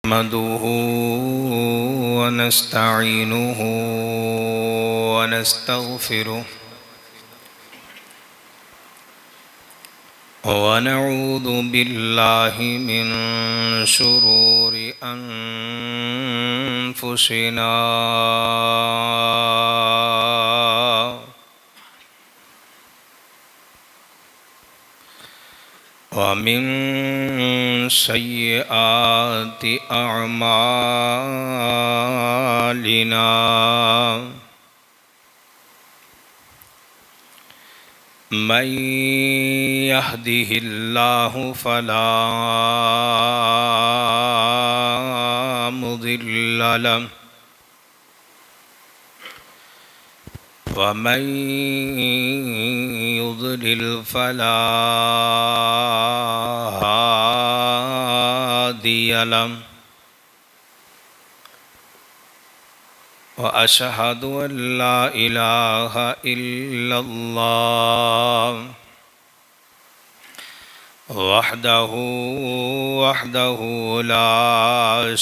नहमदुहु व नस्तईनुहु व नस्तगफिरुह व नऊज़ु बिल्लाहि मिन शुरूरि अनफुसिना व मिन सय्यिआति अअमालिना मन यहदिहिल्लाहु फला मुदिल्ल लहु व मन युद्लिल फला हादिय लहु व अशहदु अन ला इलाहा इल्लल्लाह वहदहु ला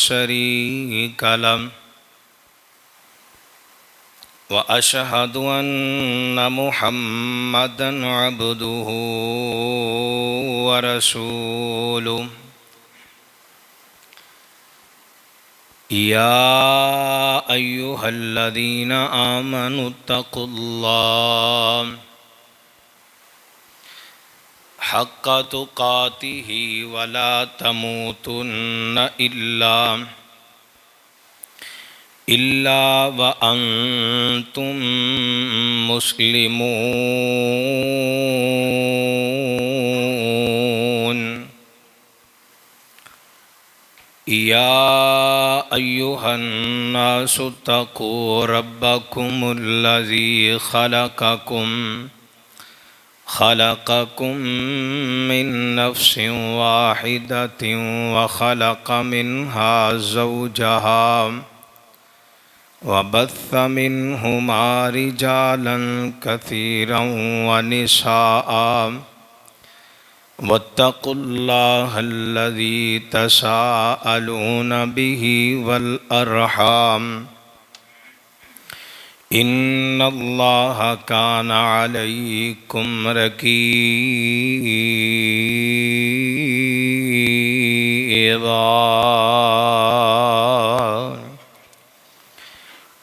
शरीक लहु व अशहदु अन्न मुहम्मदन अब्दुहु व रसूलुहु या अय्युहल्लज़ीना आमनुत्तकुल्लाह हक़्क़ तुक़ातिही वला तमूतुन्न इल्ला व अंतुम मुस्लिमून या अय्युहन्नासु तक़ू रब्बकुमुल्लज़ी खलक़कुम मिन नफ्सिन वाहिदतिन व खलक़ मिन्हा ज़ौजहा व बस्स मिन्हुमा रिजालन कसीरन व निसाअ वत्तक़ुल्लाहल्लज़ी तसाअलून बिही वल अर्हाम इन्नल्लाह कान अलैकुम रक़ीबा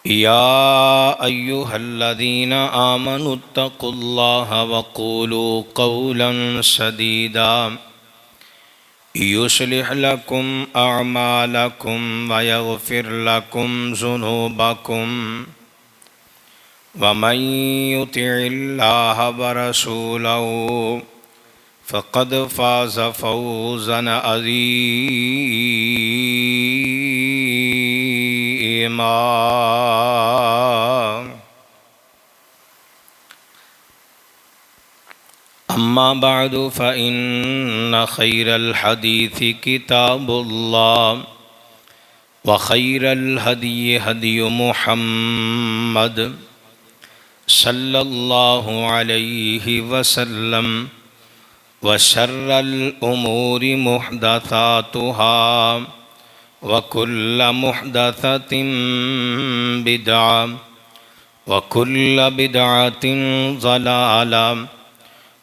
या अय्युहल्लज़ीना आमनुत्तकुल्लाह वक़ूलू क़ौलन सदीदा युस्लिह लकुम अअमालकुम व यग़फिर लकुम ज़ुनूबकुम वमन युतिइल्लाह व रसूलहु फ़क़द फ़ाज़ फ़ौज़न अज़ीमा। अम्मा बअदु फ़इन्न खैरल हदीथि किताबुल्लाह व खैरल हदयि हदयु मुहम्मद सल्लल्लाहु अलैहि वसल्लम व शर्रल उमूरि मुहदसातुहा व कुल्ल मुहदसतिन बिदअ व कुल्ल बिदअतिन ज़लाला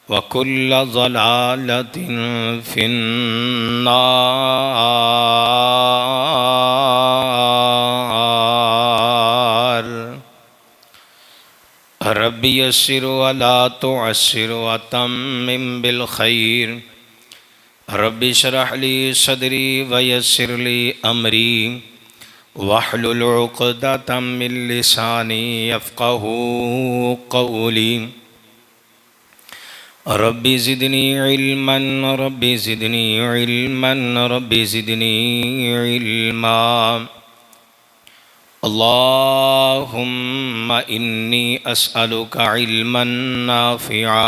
व कुल्ल ज़लालतिन फिन्नार। रब्बि यस्सिर वला तुअस्सिर वतम्मिम बिल खैर। रब्बि इश्रह ली सदरी व यस्सिर ली अमरी वहलुल उक़दतम मिन लिसानी यफ़क़हू क़ौली। Rabbi ज़िदनी इल्मन rabbi ज़िदनी इल्मन rabbi ज़िदनी इल्मा। अल्लाहुम्मा इन्नी अस्अलुका इल्मन नाफ़िआ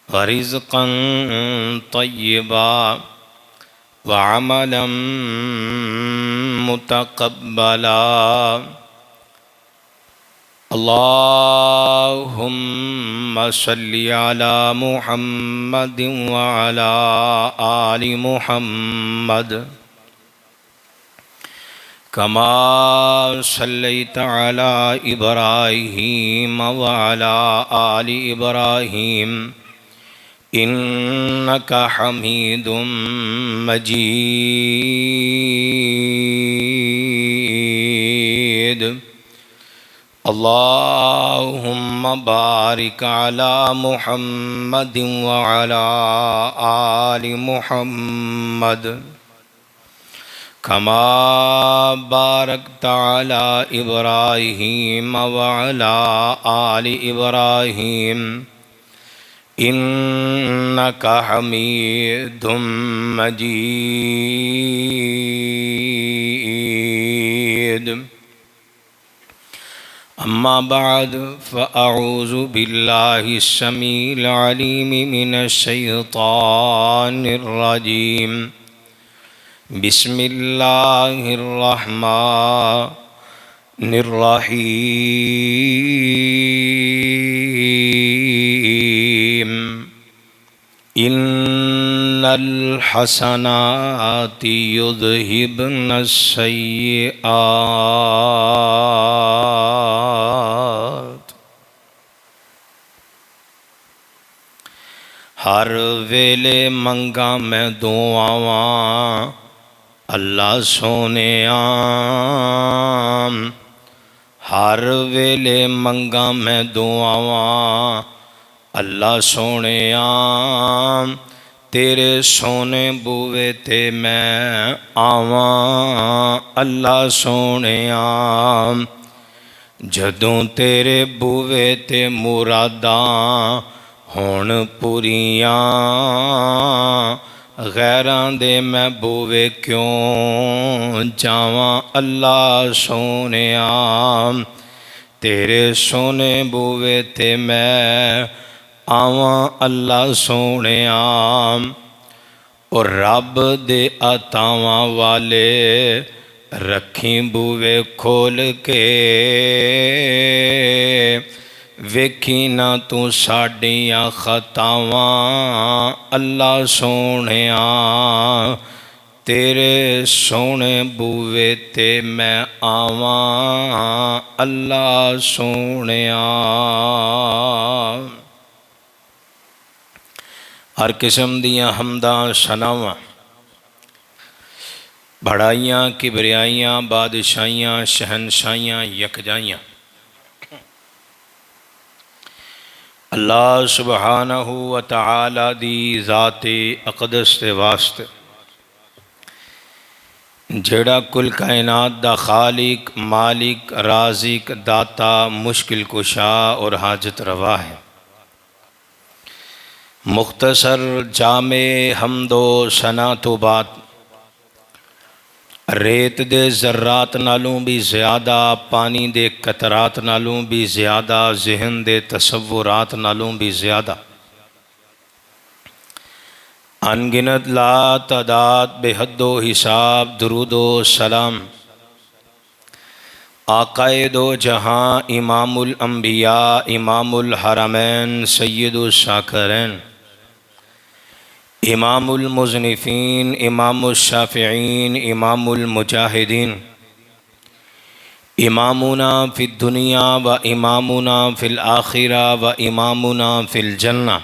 व रिज़्क़न तय्यिबा व अमलन मुतक़ब्बला। अल्लाहुम्मा सल्लि अला मुहम्मदिन व अला आलि मुहम्मद कमा सल्लैत अला इब्राहीम व अला आलि इब्राहीम इन्नका हमीदुम मजीद। अल्लाहुम्मा बारिक अला मुहम्मदिन व अला आलि मुहम्मद कमा बारकता अला इब्राहीम व अला आलि इब्राहीम इन्नका हमीदुम मजीद। अम्मा बाद फ़अऊज़ु बिल्लाहि स्समीइल अलीम मिनश शैतानिर रजीम। बिस्मिल्लाहिर रहमानिर रहीम। इन्नल हसनाति युज़हिबनस सय्यिआत। हर वेले मंगा मैं दुआवां अल्लाह सोनेआ। हर वेले मंगा मैं दुआवां अल्लाह सोनेआ। तेरे सोने बूवे ते मैं आवां अल्लाह सोनेआ। जदों तेरे बूवे ते मुरादां होण पूरियां। गैरां दे मैं बूवे क्यों जावां अल्लाह सोनेआ। तेरे सोने बूवे ते मैं आवां अल्लाह सोनेआ। और रब दे अतावां वाले रखी बूवे खोल के। वेखी ना तू साडियां खतावां अल्लाह सोनेआ। तेरे सोने बूवे ते मैं आवां अल्लाह सोनेआ। हर किस्म दियां हमदां सनावां बड़ाइयां किबरियाइयां बादशाहियां शहनशाहियां यकजाइयां अल्लाह सुबहानहू व तआला दी ज़ाते अक़दस दे वास्ते जेड़ा कुल कायनात दा खालिक मालिक राज़िक दाता मुश्किल कुशा और हाजत रवा है। मुख्तसर जामे हमदो सना तो बात रेत दे ज़र्रात नालों भी ज़्यादा पानी दे कतरात नालों भी ज़्यादा ज़हन दे तसव्वुरात नालों भी ज़्यादा अनगिनत ला तादाद बेहद्दो हिसाब दुरूदो सलाम आकाए दो जहाँ इमामुल अंबिया इमामुल हरमैन सय्यदुश शाकिरैन इमामुल मुज़निफ़ीन इमामुल शाफ़िईन इमामुल मुजाहिदीन इमामुना फ़िद दुनिया व इमामुना फ़िल आखिरा व इमामुना फ़िल जन्ना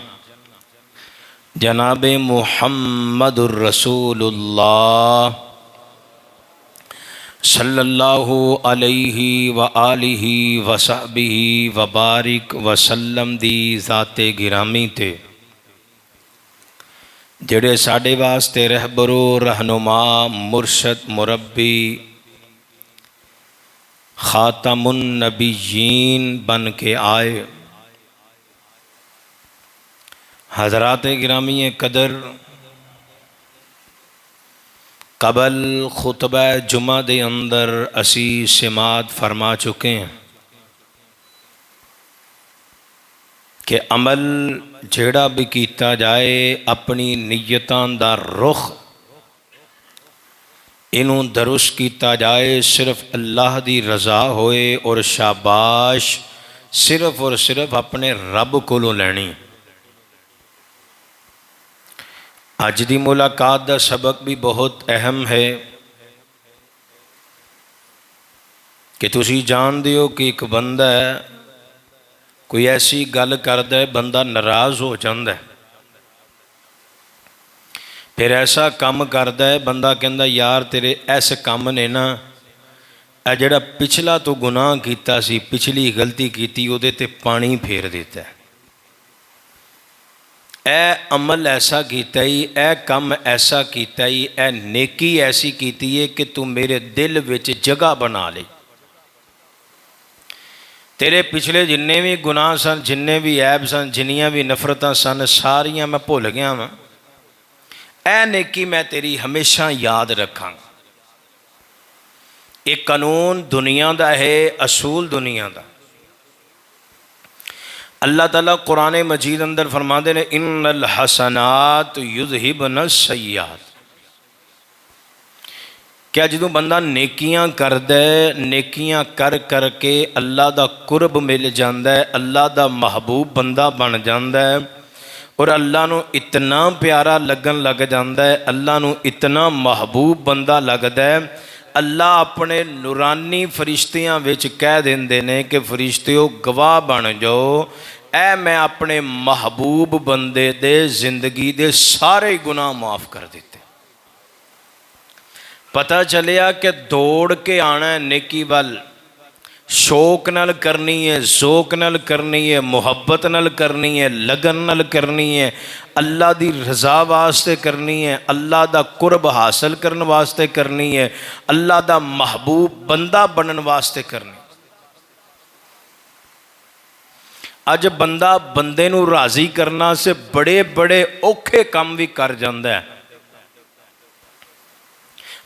जनाब मुहम्मदुर रसूलुल्लाह सल्लल्लाहु अलैहि व आलिहि व सहबिहि व बारिक व सल्लम दी ज़ाते गिरामी ते जेड़े साडे वास्ते रहबरो रहनुमा मुर्शद मुरब्बी खातमुन नबीयीन बन के आए। हज़रात गिरामी कदर कबल खुतबा जुमा दे अंदर असी सिमात फरमा चुके हैं कि अमल जेड़ा भी किया जाए अपनी नीयतां दा रुख इनू दरुस्त किया जाए सिर्फ अल्लाह दी रज़ा होए और शाबाश सिर्फ और सिर्फ अपने रब कोलों लैनी। अज दी मुलाकात दा सबक भी बहुत अहम है। कि तुसी जानते हो कि एक बंदा है, कोई ऐसी गल करता है, बंदा नाराज़ हो जाता है, फिर ऐसा काम करता है, बंदा कहता यार तेरे इस काम ने ना जिहड़ा पिछला तो गुनाह कीता सी, पिछली गलती की, उहदे ते पानी फेर दिता है। ए अमल ऐसा कीता ही, ए काम ऐसा कीता ही, ए नेकी ऐसी कीती है कि तू मेरे दिल विच जगह बना ले। तेरे पिछले जिन्ने भी गुनाह सन, जिन्ने भी ऐब सन, जिन्नियां भी नफरतां सन, सारियां मैं भुल गया वां। ऐ नेकी मैं तेरी हमेशा याद रखां। एक कानून दुनिया का है, असूल दुनिया का। अल्लाह ताला कुरान मजीद अंदर फरमाते ने इन्नल हसनात युज़हिबन सय्यात। क्या जो बंदा नेकियां करदा है, नेकियां कर करके अल्लाह दा कुरब मिल जाता है, अल्लाह दा महबूब बंदा बन जाता है और अल्लाह नू इतना प्यारा लगन लग जाता है, अल्लाह नू इतना महबूब बंदा लगता है। अल्लाह अपने नूरानी फरिश्तियां विच कह देंदे ने कि फरिश्तियों गवाह बन जाओ, ऐ मैं अपने महबूब बंदे दे जिंदगी दे सारे गुनाह माफ़ कर दिते। पता चलिया कि दौड़ के आना है नेकी वल, शौक नाल करनी है, ज़ौक नाल करनी है, मुहब्बत नाल करनी है, लगन नाल करनी है, अल्लाह दी रज़ा वास्ते करनी है, अल्लाह दा कुर्ब हासिल करने वास्ते करनी है, अल्लाह दा महबूब बंदा बनने वास्ते करनी। अज बंदा बंदे नू राज़ी करना से बड़े बड़े औखे काम भी कर जाता है,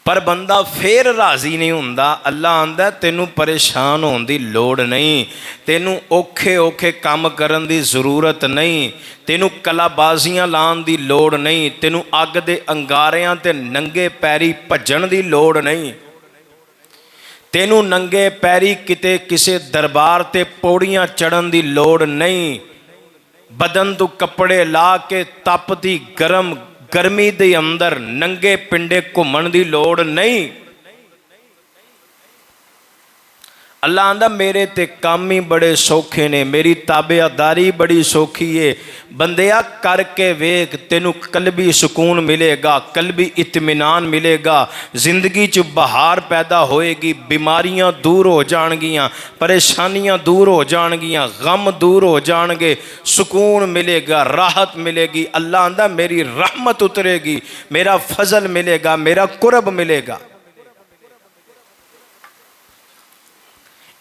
पर बंदा फिर राज़ी नहीं होंदा। अल्लाह आंदा तेनू परेशान होने की लोड़ नहीं, तेनू औखे औखे काम करन दी ज़रूरत नहीं, तेनू कलाबाजियां लाने की लोड़ नहीं, तेनू अग दे अंगारियां ते नंगे पैरी भजन की लोड़ नहीं, तेनू नंगे पैरी किते किसे दरबार ते पौड़ियां चढ़न की लोड़ नहीं, बदन तू कपड़े ला के तपती गर्म गर्मी दे अंदर नंगे पिंडे घूमन की लोड़ नहीं। अल्लाह आंदा मेरे ते काम ही बड़े सौखे ने, मेरी ताबेदारी बड़ी सौखी है। बंदिया करके वेख, तेनू कल्बी सुकून मिलेगा, कल्बी इत्मीनान मिलेगा, जिंदगी च बहार पैदा होएगी, बीमारियां दूर हो जाएगियां, परेशानियां दूर हो जाएगियां, गम दूर हो जाएंगे, सुकून मिलेगा, राहत मिलेगी। अल्लाह आंदा मेरी रहमत उतरेगी, मेरा फजल मिलेगा, मेरा कुरब मिलेगा।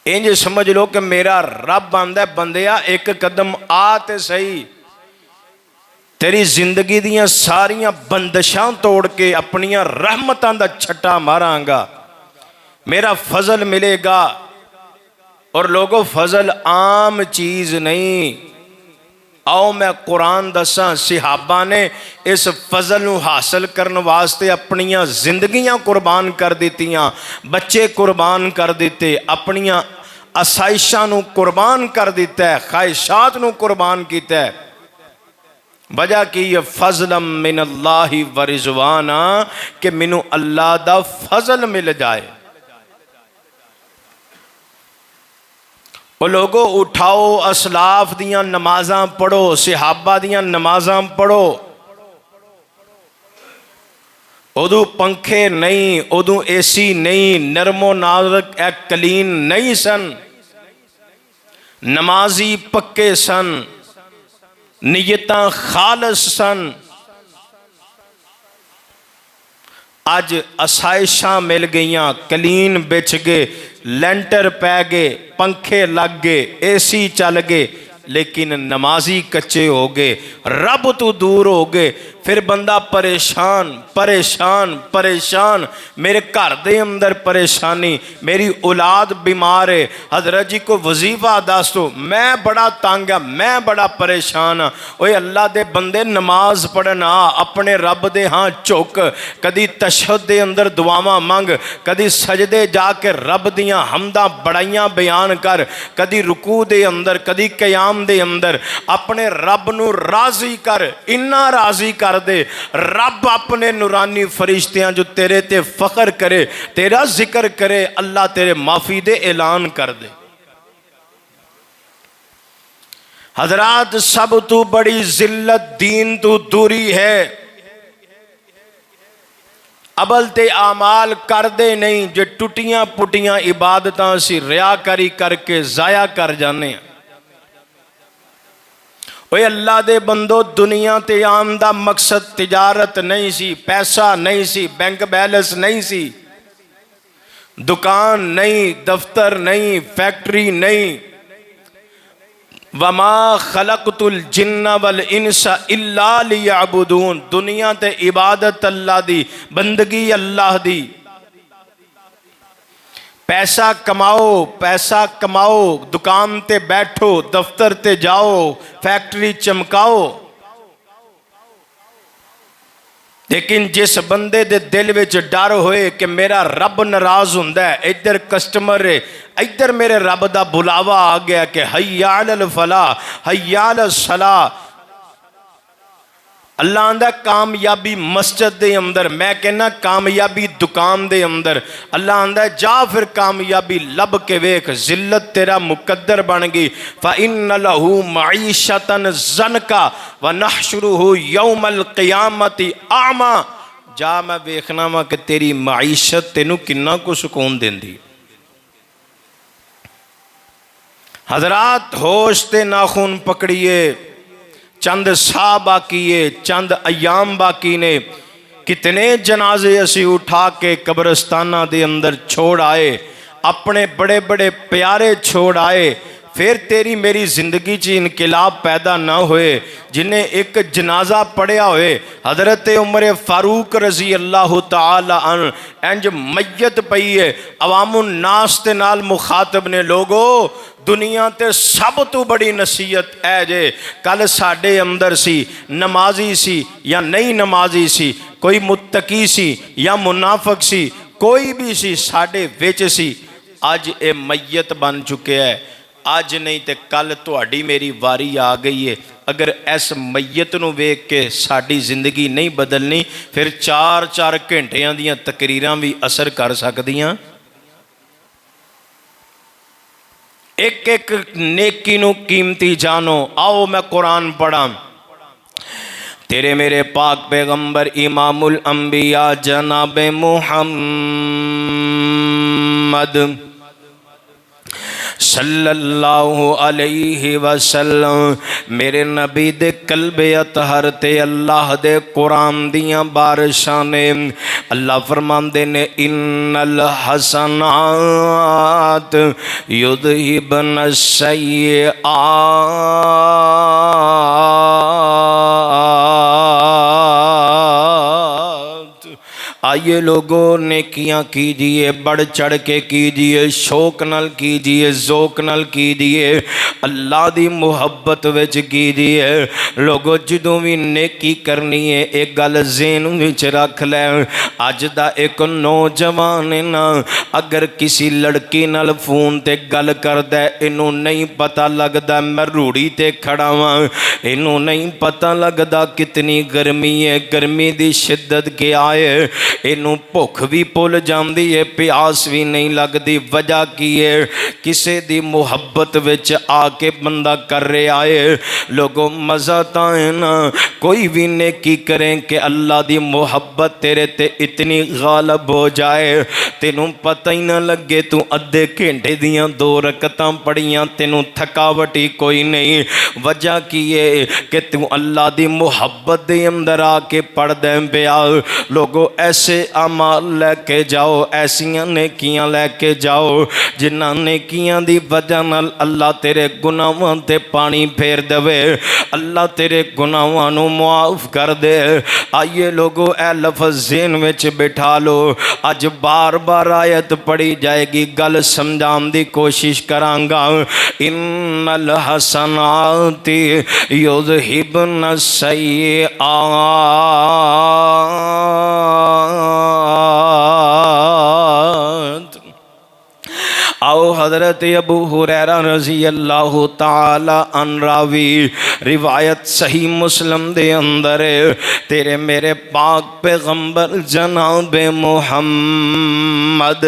इंज समझ लो कि मेरा रब आंदा बंदिया एक कदम आ ते सही, तेरी जिंदगी दियां सारियां बंदिशां तोड़ के अपनियां रहमतां दा छट्टा मारांगा, मेरा फजल मिलेगा। और लोगों फजल आम चीज़ नहीं। आओ मैं कुरान दसा, सिहाबा ने इस फजल नू हासिल करने वास्ते अपनियां जिंदगियां कुर्बान कर दित्तियां, बच्चे कुर्बान कर दिते, अपनियां आसाइशां नू कुर्बान कर दिता है, ख्वाहिशात नू कुर्बान किया है। वजह की ये फजलम मिनल्लाहि व रिज़वाना, कि मैनू अल्लाह दा फजल मिल जाए। वो लोगों उठाओ, असलाफ दियां नमाज़ां पढ़ो, सिहाबा दियां नमाज़ां पढ़ो। उदू पंखे नहीं, उदू एसी नहीं, नरमो नाज़क कलीन नहीं सन, नमाजी पक्के सन, नियतां खालस सन। अज आसाइशां मिल गईयां, कलीन बिछ गए, लेंटर पै गए, पंखे लग गए, एसी चल गए, लेकिन नमाजी कच्चे हो गए, रब तो दूर हो गए। फिर बंदा परेशान परेशान परेशान, मेरे घर दे अंदर परेशानी, मेरी औलाद बीमार है, हज़रत जी को वजीफा दस दो, मैं बड़ा तंग हाँ, मैं बड़ा परेशान हाँ। ओए अल्लाह दे बंदे नमाज पढ़ना, अपने रब दे हाँ झुक, कदी तशहद दे अंदर दुआवां मंग, कदी सजदे जाके रब दियां हमदा बड़ाइयां बयान कर, कदी रुकू दे अंदर, कदी क़याम दे अंदर अपने रब नू राज़ी कर। इन्ना राज़ी कर कर दे। रब अपने नूरानी फरिश्तियां जो तेरे ते फख्र करे, तेरा जिक्र करे, अल्लाह तेरे माफ़ी दे ऐलान कर दे। हजरात, सब तू बड़ी जिल्लत दीन तू दूरी है। अबल ते आमाल कर दे नहीं, जो टुटियां पुटियां इबादत असी रियाकारी करके जाया कर जाने। ओए अल्लाह दे बंदो, दुनिया ते आम दा मकसद तिजारत नहीं सी, पैसा नहीं सी, बैंक बैलेंस नहीं सी, दुकान नहीं, दफ्तर नहीं, फैक्ट्री नहीं। वमा खलकतुल जिन्ना वल इंसा इल्ला लियअबुदून। दुनिया ते इबादत अल्लाह दी, बंदगी अल्लाह दी। पैसा कमाओ, पैसा कमाओ, दुकान ते बैठो, दफ्तर ते जाओ, फैक्ट्री चमकाओ। लेकिन जिस बंदे दे दिल विच डर होए कि मेरा रब नाराज हुंदा है, इधर कस्टमर है, इधर मेरे रब दा बुलावा आ गया कि हय्या अलल फलाह, हय्या अलस सलाह। अल्लाह आंदा कामयाबी मस्जिद दे अंदर, मैं कहना कामयाबी दुकान दे अंदर। अल्लाह आंदा जा फिर कामयाबी लब के वेख, जिल्लत तेरा मुकद्दर बन गई। फ़इन्न लहू मईशतन ज़नका व नहशुरुहु यौमल क़ियामति आमा। जा मैं वेखना वा कि तेरी मईशत तेनू किन्ना को सुकून देंदी। हजरात, होश ते नाखून पकड़िए, चंद सा बाकी है, चंद अयाम बाकी ने। कितने जनाजे असी उठा के कब्रस्ताना दे अंदर छोड़ आए, अपने बड़े बड़े प्यारे छोड़ आए। फिर तेरी मेरी जिंदगी च इनकलाब पैदा ना होए। जिन्हें एक जनाजा पढ़िया होए, हजरत उमर फारूक रजी अल्लाह तआला अन, इंज मैयत पई है, अवामुन नास दे नाल मुखातब ने, लोगो दुनिया ते सब तो बड़ी नसीहत है जे। कल साडे अंदर सी, नमाजी सी या नहीं नमाजी सी, कोई मुत्तकी सी या मुनाफक सी, कोई भी सी साडे विच सी। अज ये मैयत बन चुके है। अज नहीं तो कल तुहाडी मेरी वारी आ गई है। अगर इस मैयत नूं वेख के साडी जिंदगी नहीं बदलनी, फिर 4-4 घंटियां दीयां तकरीरां भी असर कर सकदियां। एक एक नेकी नूं कीमती जानो। आओ मैं कुरान पढ़ा। तेरे मेरे पाक पैगंबर इमामुल अंबिया जनाब मुहम्मद सल्लल्लाहु अलैहि वसल्लम, मेरे नबी दे कल्बे अतहर ते अल्लाह दे कुरान दियां बारिशां ने। अल्लाह फरमांदे ने, इन्नल हसनात युदहिबन सय्यआत। आइए लोगों, नेकियां कीजिए, बढ़ चढ़ के कीजिए, शौक नल कीजिए, ज़ौक नल कीजिए, अल्लाह दी मुहब्बत विच कीजिए। लोगों, जदों भी नेकी करनी है, एक गल ज़हन विच रख लै। अज दा एक नौजवान है ना, अगर किसी लड़की नाल फोन ते गल करदा, इनू नहीं पता लगदा मैं रूड़ी ते खड़ा वां, इनू नहीं पता लगदा कितनी गर्मी है, गर्मी दी शिद्दत क्या है। इनू भुख भी भुल जाती है, प्यास भी नहीं लगती। वजह की है? किसी दी मुहब्बत विच आके बंदा कर रहा है। लोगों, मज़ा तो है ना, कोई भी नेकी करें कि अल्लाह दी मुहब्बत तेरे ते इतनी गालब हो जाए, तेनू पता ही ना लगे तू अद्धे घंटे दियां 2 रकतां पढ़ियां, तेनू थकावट ही कोई नहीं। वजह की है कि तू अल्लाह दी मुहब्बत दे अंदर आके पढ़ दे पिया। लोगों, ऐसे अमाल लैके जाओ, ऐसियां नेकियां लैके जाओ जिन्हां नेकियां दी वजह नाल अल्लाह तेरे गुनाहां ते पानी फेर देवे, अल्लाह तेरे गुनाहां नू मुआफ कर दे। आइए लोगो, ए लफ्ज़ ज़हन विच बिठा लो। अज बार बार आयत पढ़ी जाएगी, गल समझाने की कोशिश करांगा। इन्नल हसनाति युज़हिबन सय्यआत। आओ हजरत अबू हुरैरा रजी अल्लाह ताला अनरावी रिवायत सही मुस्लिम दे अंदर तेरे मेरे पाक पैगंबर जनाब मुहम्मद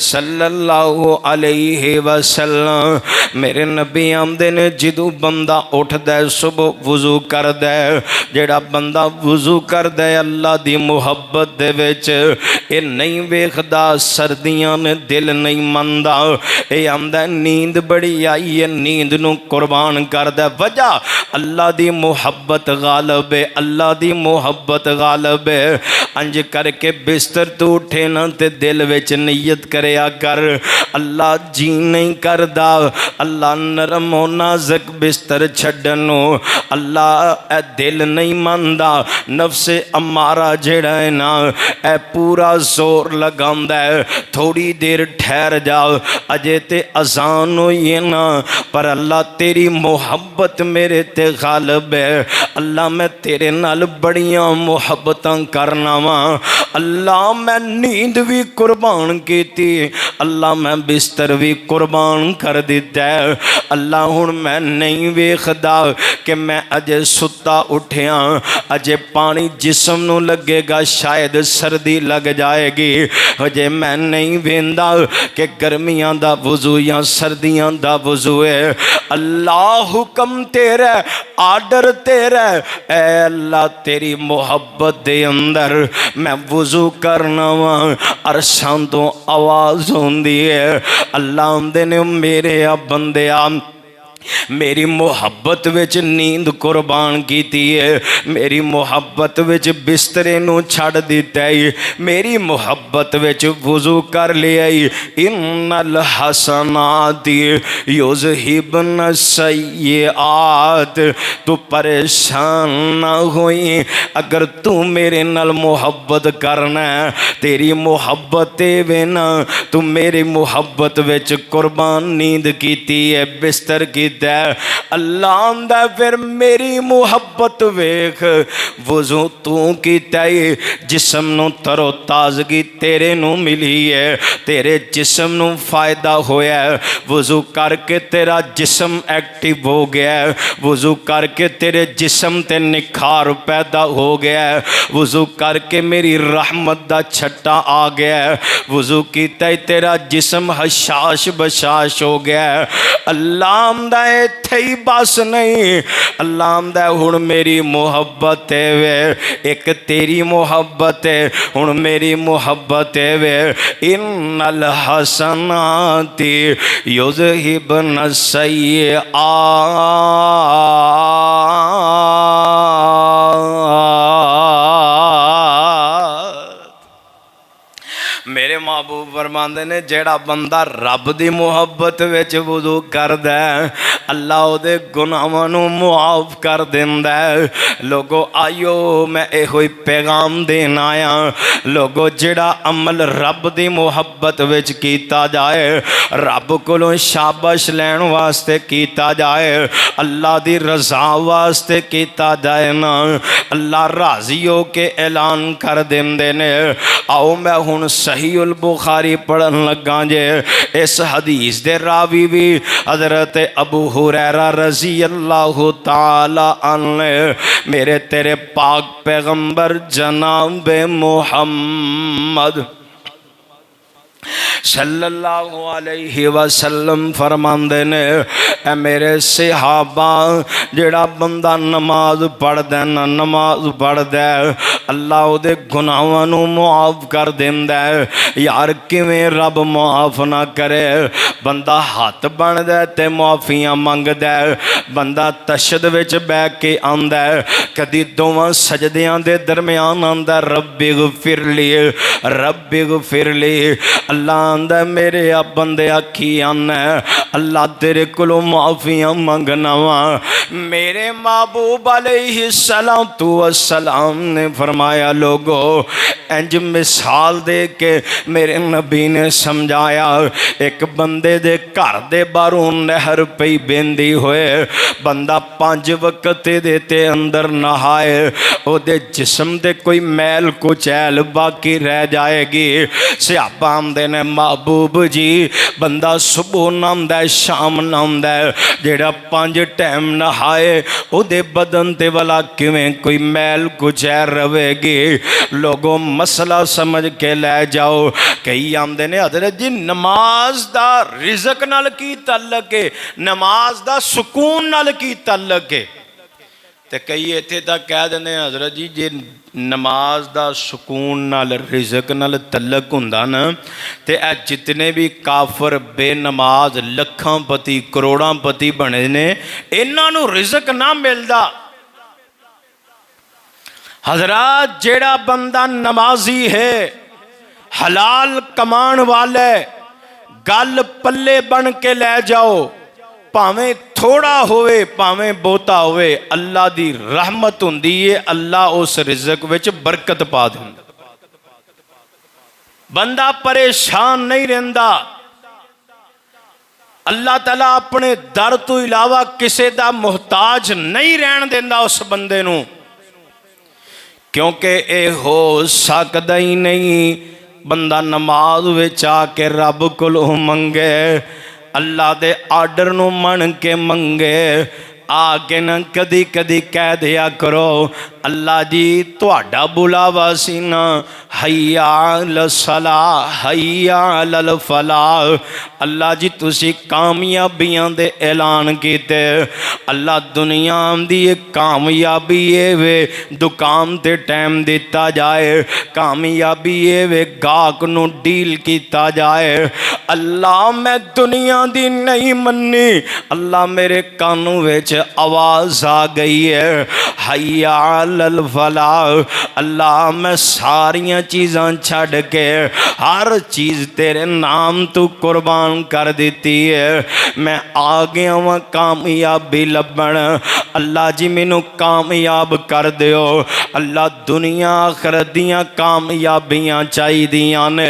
सल्लल्लाहु अलैहि वसल्लम मेरे नबी आमदे ने जदों बंदा उठदा सुबह वुजू करदा जेड़ा बंदा वुजू करदा अल्लाह दी मुहब्बत दे विच ये नहीं वेखदा सर्दियां ने दिल नहीं मनदा ये आंदा नींद बड़ी आई है नींद नूं कुर्बान करदा वजह अल्लाह दी मुहब्बत गालब है अल्लाह दी मुहब्बत गालब है अंज करके बिस्तर तो उठे ना ते दिल विच नीयत करया कर अल्लाह जी नहीं करदा अल्लाह नरम नाज़ुक बिस्तर छड्डनो अल्लाह ए दिल नहीं मनदा नफ्से अमारा जेड़ा है ना ए पूरा जोर लगांदा है थोड़ी देर ठहर जाओ अजे ते अजान होई है ना पर अल्लाह तेरी मोहब्बत मेरे ते गालिब है अल्लाह मैं तेरे नाल बड़ियां मुहब्बतां करना वा अल्लाह मैं नींद भी कुर्बान कीती अल्लाह मैं बिस्तर भी कुर्बान कर दिता है अल्लाह हुण मैं नहीं वेखदा कि मैं अजे सुता उठिया अजे पानी जिस्म नूं लगेगा शायद सर्दी लग जाएगी अजे मैं नहीं वेंदा कि गर्मियां दा वुजू या सर्दियां दा वुजू है अल्लाह हुक्म तेरा आर्डर तेरा ऐ अल्लाह तेरी मोहब्बत दे अंदर मैं वुजू करना वा अरशां तो आवाज़ होंदी है अल्लाह आंदे ने मेरे आ बंदिया मेरी मोहब्बत विच नींद कुर्बान कीती है मेरी मोहब्बत विच बिस्तरे नूं छड़ दिता है मेरी मोहब्बत विच वुजू कर लिया इन्नल हसनाति युज़हिबन सय्यिआत तू परेशान ना होई अगर तू मेरे नाल मोहब्बत करना तेरी मोहब्बत वे ना तू मेरी मोहब्बत विच कुर्बान नींद कीती है बिस्तर की अल्लाह आंदा फिर मेरी मुहब्बत वेख वुजू तू कीता जिस्म नूं तरो ताजगी तेरे नूं मिली है तेरे जिस्म नूं फायदा होया वुजू करके तेरा जिस्म एक्टिव हो गया वुजू करके तेरे जिस्म ते निखार पैदा हो गया वुजू करके मेरी रहमत दा छट्टा आ गया वुजू कीता तेरा जिस्म हशाश बशाश हो गया अल्लाह आंदा इत्थे ही बस नहीं अल्लाह आंदा हुण मेरी मोहब्बत है वे एक तेरी मोहब्बत है हुण मेरी मोहब्बत है वे इन्नल हसनाति युज़हिबन सय्यिआत मेरे महबूब फरमांदे ने जेड़ा बंदा रब दी मुहब्बत विच वुजू करदा अल्लाह उहदे गुनाहां नूं मुआफ कर दिंदा लोगो आयो मैं इहो ही पैगाम देन आया लोगो जेड़ा अमल रब दी मुहब्बत विच कीता जाए रब कोलों शाबाश लैण वास्ते कीता जाए अल्लाह दी रज़ा वास्ते कीता जाए ना अल्लाह राज़ी हो के ऐलान कर देंदे ने आओ मैं हुण सहीउल बुखारी पढ़न लगा जे इस हदीस दे रावी भी हजरत अबू हुरैरा रजी अल्लाह ताला अन्हु मेरे तेरे पाक पैगंबर जनाब मुहम्मद सल्लल्लाहु अलैहि वसल्लम फरमांदे ने ए मेरे सहाबा जेड़ा बंदा नमाज पढ़दा ना नमाज पढ़दा अल्लाह उहदे गुनाहां नूं मुआफ कर दिंदा यार किवें रब मुआफ ना करे बंदा हाथ बनदा ते मुआफियां मंगदा बंदा तशद विच बैठ के आंदा कदी दोवां सजदियां दे दरमियान आंदा रब्बी गफिरली रब्बी गफिरली अल्लाह आंदा मेरे आ बंदे आखी आना अल्लाह तेरे कोलों माफियां मंगना वा मेरे महबूब अलैहिस्सलातु वस्सलाम ने फरमाया फरमाया लोगो इंज मिसाल दे के मेरे नबी ने समझाया, एक बंदे दे घर दे बाहरों नहर पई बेंदी होए, बंदा 5 वक्त दे अंदर नहाए, ओदे जिस्म दे कोई मैल कुचैल बाकी रह जाएगी। सहाबा आंदे ने महबूब जी बंदा सुबह नहांदा है शाम नहांदा है, जेड़ा 5 टाइम नहाए ओदे बदन ते वाला किवें कोई मैल कुचैल रवेगी। लोगों मसला समझ के लै जाओ। कई आंदे ने हज़रत जी नमाज दा रिज़क नाल की तल्लक है, नमाज दा सुकून नाल की तल्लक है। तो कई इत्थे तक कह देंगे हज़रत जी जे नमाज दा सुकून नाल रिज़क नाल तल्लक हुंदा ना ते ए जितने भी काफर बेनमाज लखां पति करोड़ां पति बने ने इन्हां नूं रिज़क ना मिलदा। हज़रात जेड़ा बंदा नमाजी है, हलाल कमान वाले, गल पल्ले बन के लै जाओ, भावें थोड़ा होवे भावें बहुता होवे, अल्लाह दी रहमत हुंदी है, अल्लाह उस रिज़क विच बरकत पा दिंदा। बंदा परेशान नहीं रहिंदा। अल्लाह ताला अपने दर तो इलावा किसी दा मुहताज नहीं रहन देंदा उस बंदे नूं, क्योंकि ये हो सकदा ही नहीं बंदा नमाज विच आके रब कोलों मंगे, अल्लाह दे आर्डर नूं मन के मंगे। आके न कदी कदी कह दिया करो अल्लाह जी तुहाडा बुलावा सी ना, हैया अल सलाह हैया अल फलाह। अल्लाह जी तुसी कामयाबियां दे ऐलान कीते, अल्लाह दुनिया दी कामयाबी ये वे दुकान ते टाइम दिता जाए, कामयाबी ये वे गाहक नूं डील किया जाए। अल्लाह मैं दुनिया दी नहीं मन्नी, अल्लाह मेरे कानों विच आवाज़ आ गई है हैया अल फलाह। अल्लाह मैं सारियां चीज़ां छड़ के हर चीज़ तेरे नाम तू कुर्बान कर दी है, मैं आ गया वहाँ कामयाबी लभण। अल्लाह जी मैनू कामयाब कर दियो। अल्लाह दुनिया आखिरत दियां कामयाबियां चाहिदियां ने।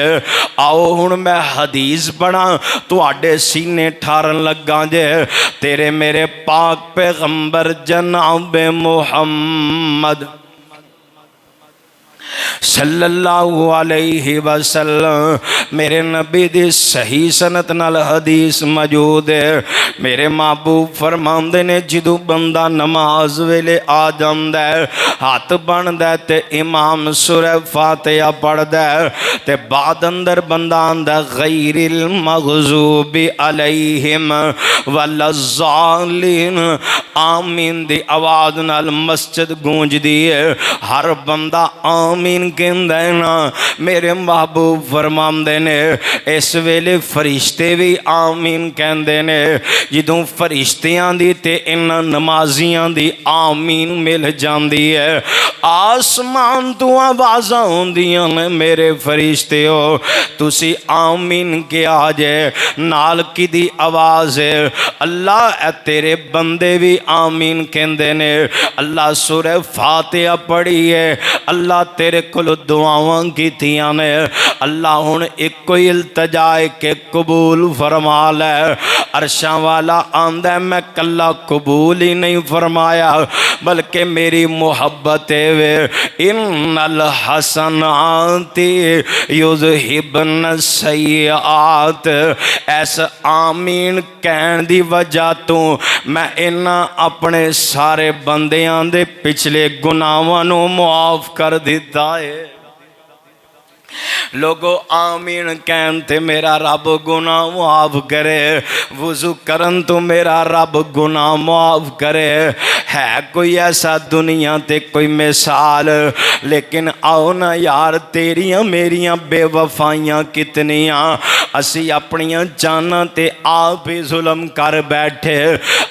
आओ हुण मैं हदीस पढ़ा तुहाडे सीने ठारन लगा जे, तेरे मेरे पाक पैगंबर जनाब मुहम्मद सल्लल्लाहु अलैहि वसल्लम मेरे नबी दी सही सनत नाल हदीस मौजूद है। मेरे महबूब फरमांदे ने जदों बंदा नमाज वेले आ जांदा है, हाथ बनदा है ते इमाम सूरह फातिहा पढ़दा है ते बाद अंदर बंदा आंदा गैरिल मग़ज़ूबी अलैहिम वलज़्ज़ालिन, आमीन दी आवाज़ नाल मस्जिद गूंजदी है। हर बंदा आमीन कहंदा है ना। मेरे महबूब फरमांदे ने इस वेले फरिश्ते भी आमीन कहंदे ने। जदों फरिश्तियां दी ते इन्हां नमाजियां दी आमीन मिल जांदी है, आसमान तो आवाज़ां आउंदियां ने मेरे फरिश्ते हो तुसी आमीन क्या जे नाल किदी आवाज़ है, अल्लाह तेरे बंदे भी आमीन कहंदे ने। अल्लाह सूरह फातिहा पढ़ी है, अल्लाह तेरे कोल दुआवां कीतियां ने, अल्लाह हुण एक कोई इल्तजाए के कबूल फरमा लै। अरशां वाला आंदा मैं कला कबूल ही नहीं फरमाया बल्कि मेरी मोहब्बत वे इन्नल हसनाति युज़हिबन सय्यात। ऐस आमीन कहण दी वजह तो मैं इन्हां अपने सारे बंदियां दे पिछले गुनाहां नूं मुआफ कर दिता है। लोगो आमीन कहन ते मेरा रब गुनाह माफ करे, वुजू करन तो मेरा रब गुनाह माफ करे। है कोई ऐसा दुनिया ते कोई मिसाल, लेकिन आओ ना यार तेरियां मेरियां बेवफाइयां कितनियां। असी अपनियां जानां ते आप ही जुल्म कर बैठे,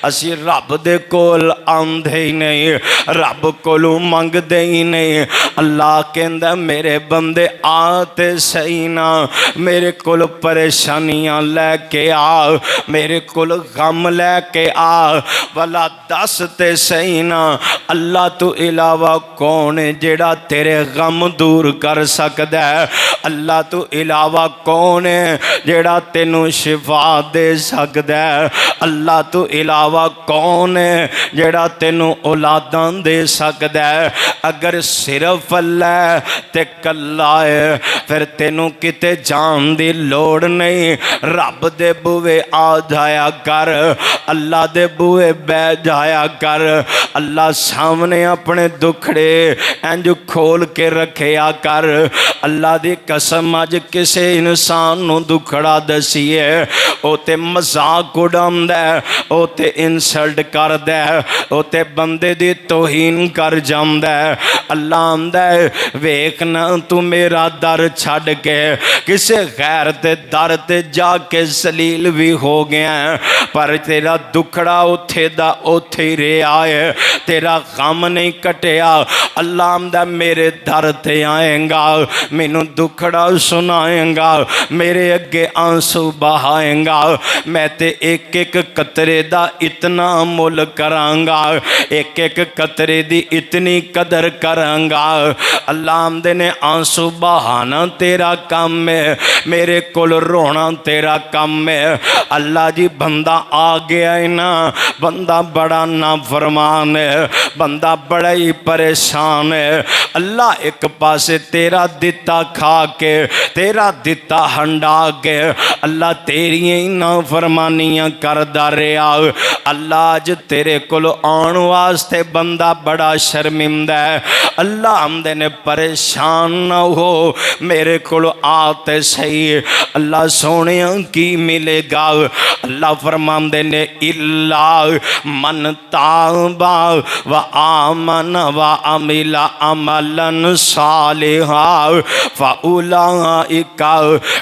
असी रब दे कोल आंदे ही नहीं, रब कोलों मंगदे ही नहीं। अल्लाह कहंदा मेरे बंदे आ ते ते सही ना, मेरे कोल परेशानियां लैके आ, मेरे कोल गम लैके आ, भला दस ते सही ना अल्लाह तो इलावा कौन है जेड़ा तेरे गम दूर कर सकदा है? अल्लाह तो इलावा कौन है जेड़ा तेनू शिफा दे सकदा है? अल्लाह तो इलावा कौन है जेड़ा तेनू औलादां दे सकदा है? अगर सिर्फ अल्लाह ते कल्ला है फिर तेनू किते जान दी लोड़ नहीं। रब दे बूहे आ जाया कर, अल्लाह दे बूहे बह जाया कर, अल्लाह सामने अपने दुखड़े इंज खोल के रखिया कर। अल्लाह दी कसम अज किसे इंसान नू दुखड़ा दसीए ओ ते मजाक उड़ांदा है, ओ ते इंसल्ट करदा है, ओ ते बंदे दी तौहीन कर जांदा है। अल्लाह आंदा है वेख ना तू मेरा दर छड़ के किसे गैर दे दर ते जाके सलील भी हो गया है, पर तेरा दुखड़ा उथे दा उथे ही रहा है, तेरा गम नहीं कटिया। अल्लाह आंदा मेरे दर ते आएगा, मैनू दुखड़ा सुनाएगा, मेरे अगे आंसू बहाएगा, मैं ते एक एक कतरे दा इतना मुल करांगा, एक एक कतरे दी इतनी कदर करांगा। अल्लाह आंदे ने आंसू बहाना तेरा काम है, मेरे कोल रोना तेरा काम है। अल्लाह जी बंदा आ गया है ना, बंदा बड़ा नाफरमान है, बंदा बड़ा ही परेशान है। अल्लाह एक पासे तेरा दिता खा के तेरा दिता हंडा के अल्लाह तेरियां ही नाफरमानियां करदा रहा। अल्लाह अज तेरे कोल आउण वास्ते बंदा बड़ा शर्मिंदा है। अल्लाह आंदे ने परेशान ना हो, मेरे कोल आते सही। अल्लाह सोने की मिलेगा? अल्लाह फरमांदे ने इल्ला मन ताबा व आमन व अमिला अमलन सालिहा फउलाइका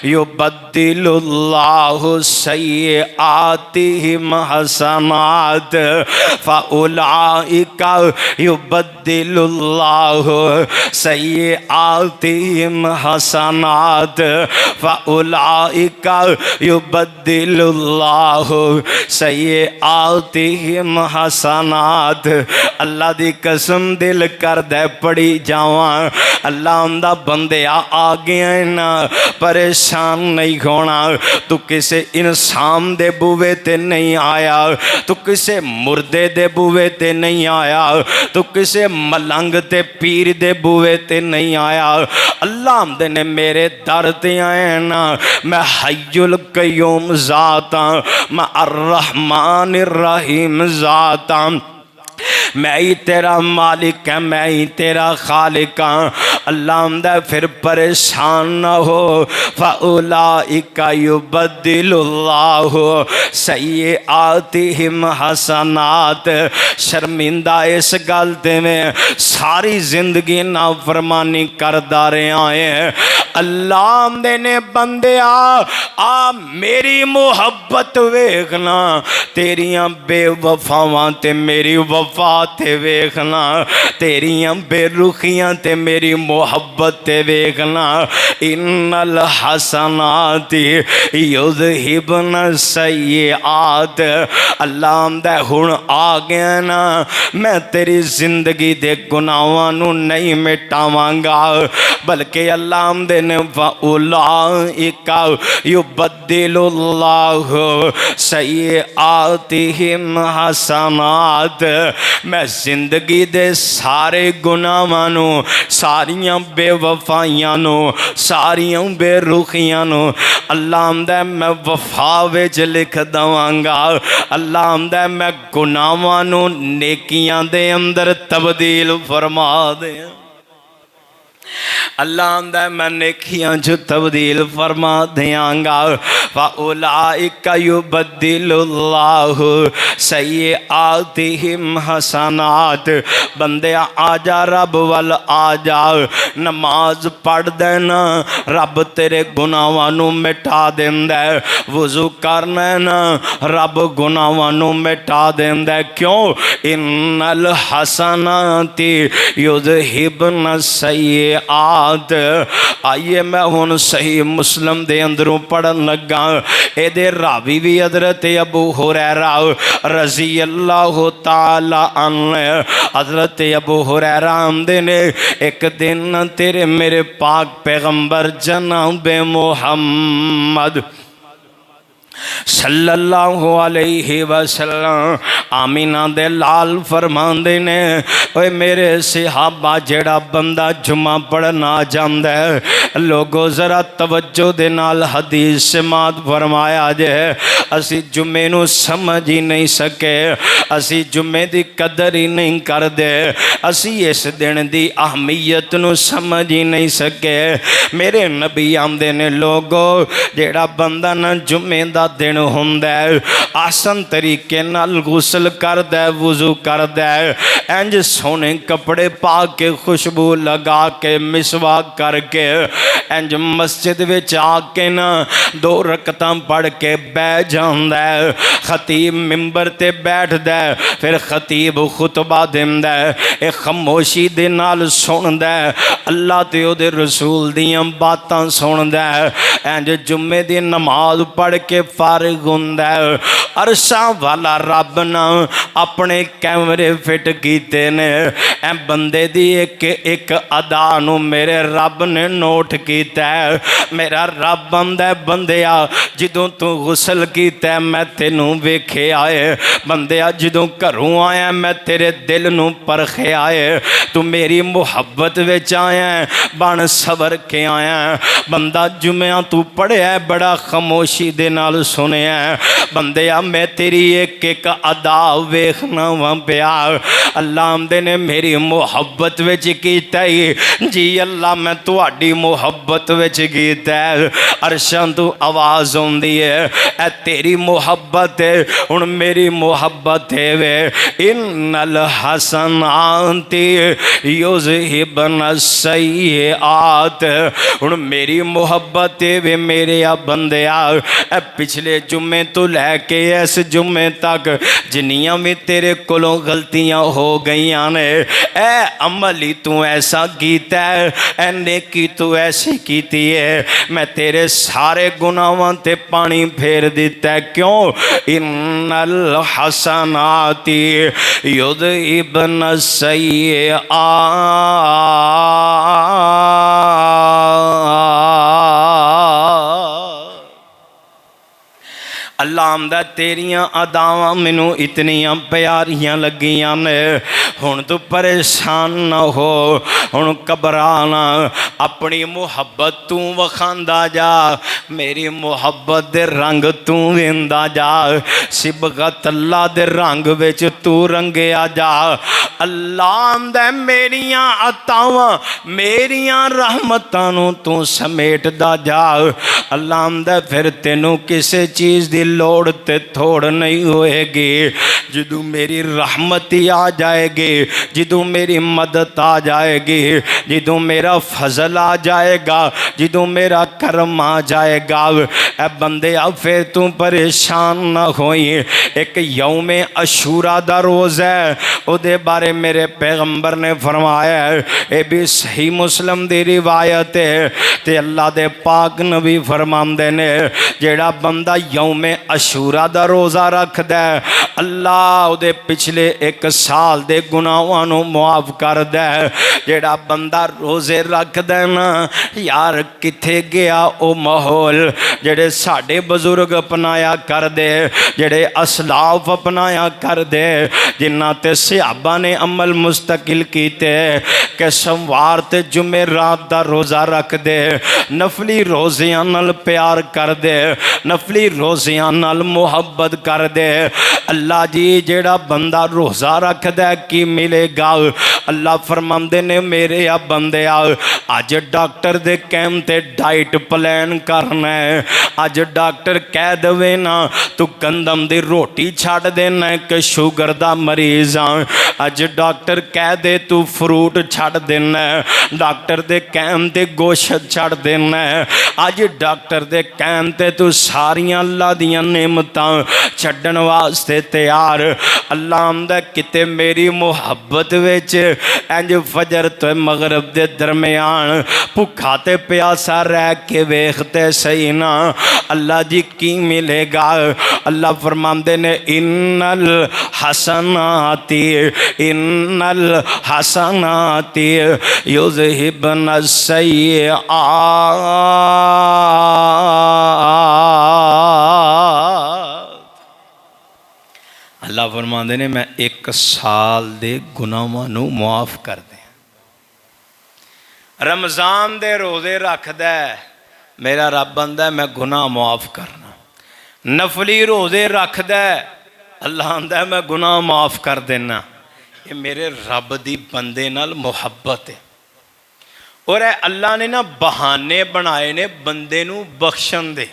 युबद्दिलुल्लाहु सय्यिआतिहिम हसनात फउलाइका युबद्दिलुल्लाहु सय्यिआतिहिम हसनात फउलाइका युबद्दिलुल्लाहु सय्यिआतिहिम हसनात। अल्लाह दी कसम दिल करदा पड़ी जावा। अल्लाह आंदा बंदे आ गया है ना, परेशान नहीं होना। तू किसे इंसान दे बूहे ते नहीं आया, तू किसे मुर्दे दे बूहे ते नहीं आया, तू किसे मलंग ते पीर दे बूहे ते नहीं आया। अल्लाह आंदे ने मेरे दर ते आए ना, मैं हय्युल कय्यूम ज़ात हां, मैं अर्रहमान अर्रहीम ज़ात हां, मैं ही तेरा मालिक है, मैं ही तेरा खालिक हाँ। अल्लाह आंदा फिर परेशान ना हो, फउलाइका युबद्दिलुल्लाहु सय्यिआतिहिम हसनात। शर्मिंदा इस गल ते में सारी जिंदगी नाफरमानी करदा रहा है। अल्लाह आंदे ने बंदे आ मेरी मुहब्बत वेखना, तेरियां बेवफावां ते मेरी वफा ते वेखना, तेरियां बेरुखियां ते मेरी मुहब्बत ते वेखना। इन्नल हसनाति युज़हिबन सय्यिआत। अल्लाह आंदा हुण आ गया ना, मैं तेरी जिंदगी दे गुनाहां नू नहीं मिटावांगा, बल्कि अल्लाह आंदे ने फउलाइका युबद्दिलुल्लाहु सय्यिआतिहिम हसनात। मैं जिंदगी दे सारे गुनाहां नू, सारियां बेवफाइयां नू, सारियां बेरुखियां नू अल्लाह आंदा मैं वफा विच लिख दवांगा। अल्लाह आंदा मैं गुनाहां नू नेकियां दे अंदर तब्दील फरमा दे। अल्लाह आंदा मैं नेकियां च तब्दील फरमा देंगा। फउलाइका युबद्दिलुल्लाहु सय्यिआतिहिम हसनात। बंदे आजा रब वल आजा, नमाज पढ़ देना रब तेरे गुनाहां नू मिटा देंदा है, वुजू करना ना रब गुनाहां नू मिटा देंदा है। क्यों? इन्नल हसनाति युज़हिबन सय्यिआत। बात। आइए मैं हुण सही मुस्लिम दे अंदरों पढ़न लगा। एदे रावी भी हज़रत अबू हुरैरा रज़ी अल्लाह ताला अन्हु। हज़रत अबू हुरैरा आंदे ने एक दिन तेरे मेरे पाक पैगंबर जनाब मुहम्मद सल्लल्लाहु अलैहि वसल्लम आमीना दे लाल फरमांदे ने, ओए मेरे सहाबा जेड़ा बंदा जुमा पढ़ना चाहता है, लोगो जरा तवज्जो दे नाल हदीस समात फरमाया जे। असी जुमे नू समझ ही नहीं सके, असी जुमे दी कदर ही नहीं करदे, असी इस दिन दी अहमियत नू समझ ही नहीं सके। मेरे नबी आंदे ने, लोगो जेड़ा बंदा ना जुमे दा दिन हुंदा है आसन तरीके नाल गुसल करदा है, वुजू करदा है, इंज सोने कपड़े पा के खुशबू लगा के मिसवाक करके इंज मस्जिद विच आके ना 2 रकतां पढ़ के बह जांदा है। खतीब मिंबर ते बैठदा है, फिर खतीब खुतबा दिंदा है, एक खामोशी दे नाल सुनदा है, अल्लाह ते ओदे रसूल दियां बातां सुनदा है। इंज जुम्मे दी नमाज पढ़ के फारिग हुंदा है। अरशा वाला रब ना अपने कैमरे फिट कीते ने, ऐ बंदे दी एक एक अदा नू मेरे रब ने नोट कीता है। मेरा रब आंदा है, बंदिया जदों तू गुसल कीता मैं तेनू वेखिया है, बंदिया जदों घरों आया मैं तेरे दिल नू परखिया है, तू मेरी मुहब्बत विच आया बन सवर के आया। बंदा जुम्या तू पढ़िया बड़ा खामोशी दे नाल सुनिया, बंदिया मैं तेरी एक एक अदा वेखना वा पिया। अल्लाह आंदे ने मेरी मुहब्बत विच कीता ही जी अल्लाह मैं तुहाडी मुहब्बत विच कीता है। अरशां तू आवाज़ आउंदी है, ऐ तेरी मुहब्बत है, हुण मेरी मुहब्बत है वे। इन्नल हसनाति युज़हिबन सय्यिआत, हुण मेरी मुहब्बत है वे मेरे आ बंदिया। पिछले जुम्मे तो लैके इस जुम्मे तक जिन्नियां भी तेरे कोलों गलतियां हो गई ने, ए अमल ही तू ऐसा कीता है, ए नेकी तू ऐसी कीती है, मैं तेरे सारे गुनाहां ते पानी फेर दिता है। क्यों? इन्नल हसनाति युज़हिबन सय्यिआत। अल्लाह आंदा तेरियां अदावां मैनू इतनियां प्यारियां लगियां ने, हुण तू परेशान ना हो, हुण घबराना, अपनी मुहब्बत तू वखांदा जा, मेरी मुहब्बत दे रंग तू वेंदा जा, सिबगत अल्लाह दे रंग विच तू रंगिया जा। अल्लाह आंदा मेरियां अतावां मेरियां रहमतां नू तू समेटदा जा। अल्लाह आंदा फिर तेनू किसी चीज़ दी लोड़ ते थोड़ नहीं होएगी। जदों मेरी रहमत ही आ जाएगी, जदों मेरी मदद आ जाएगी, जदों मेरा फजल आ जाएगा, जदों मेरा करम आ जाएगा, ए बंदे आ फिर तू परेशान ना होई। एक यौमे अशूरा दा रोज़ है, उहदे बारे मेरे पैगंबर ने फरमाया है, ये भी सही मुस्लिम दी रिवायत है, ते अल्लाह दे पाक नबी फरमांदे ने जेड़ा बंदा यौमे अशूरा दा रोज़ा रखदा है, अल्लाह उहदे पिछले 1 साल दे गुनाहां नू मुआफ करदा है। जेड़ा बंदा रोज़े रखदा है ना यार, किथे गया ओ माहौल जेड़े साडे बजुर्ग अपनाया करदे, जेड़े असलाफ अपनाया करदे, जिन्हां ते सहाबा ने अमल मुस्तकिल कीते कि सोमवार ते जुमेरात दा रोज़ा रखदे, नफली रोज़ियां नाल प्यार करदे, नफली रोज़ियां नाल मुहब्बत करदे। अल्लाह जी जेड़ा बंदा रोज़ा रखदा है की मिलेगा? अल्लाह फरमांदे ने मेरे आ बंदे अज डॉक्टर दे कहण ते डाइट प्लान करना है, अज डॉक्टर कह दवे ना तू गंदम दी रोटी छड़ देना है कि शुगर दा मरीज आ, अज डॉक्टर कह दे तू फ्रूट छड़ देना है, डॉक्टर दे कहण ते गोश्त छड़ देना है, अज डॉक्टर दे कहण ते तू सारियां अल्लाह दियां नेमतां छड्डण वास्ते तैयार। अल्लाह आंदा किते मेरी मुहब्बत विच इंज फजर तो मगरब दे दरमियान भुखा ते प्यासा रह के वेखते सही ना अल्लाह जी की मिलेगा। अल्लाह फरमांदे ने इन्नल हसनाती युज़हिबन सय्यआत। अल्लाह फरमांदे ने मैं 1 साल दे गुनाहां नूं मुआफ कर दे। रमज़ान दे रोज़े रखदा मेरा रब आंदा मैं गुनाह मुआफ करना। नफली रोज़े रखदा अल्लाह आंदा मैं गुनाह माफ़ कर देना। ये मेरे रब दी बंदे नाल मुहब्बत है। और अल्लाह ने ना बहाने बनाए ने बंदे नूं बख्शण दे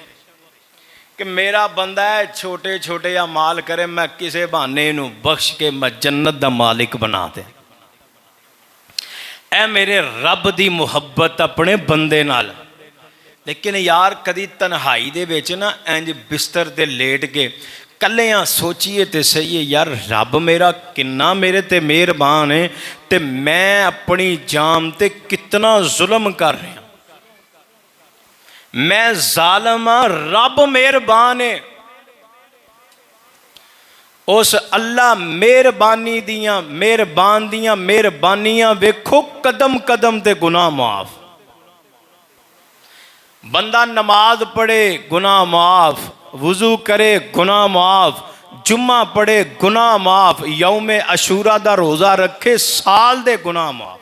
कि मेरा बंदा है छोटे छोटे अमाल करे मैं किसी बहाने नूं बख्श के मैं जन्नत दा मालिक बना दे। ऐ मेरे रब दी मुहब्बत अपने बंदे नाल। लेकिन यार कदी तन्हाई दे विच ना इंज बिस्तर ते लेट के कल्लियां सोचिए तो सही है यार रब मेरा किन्ना मेरे ते मेहरबान है ते मैं अपनी जान ते कितना जुल्म कर रहा। मैं जालिम हाँ रब मेहरबान है। उस अल्लाह मेहरबानी दियां मेहरबानियां वेखो कदम कदम ते गुनाह माफ। बंदा नमाज पढ़े गुनाह माफ, वुजू करे गुनाह माफ, जुम्मा पढ़े गुनाह माफ, यौम अशूरा दा रोज़ा रखे साल दे गुनाह माफ।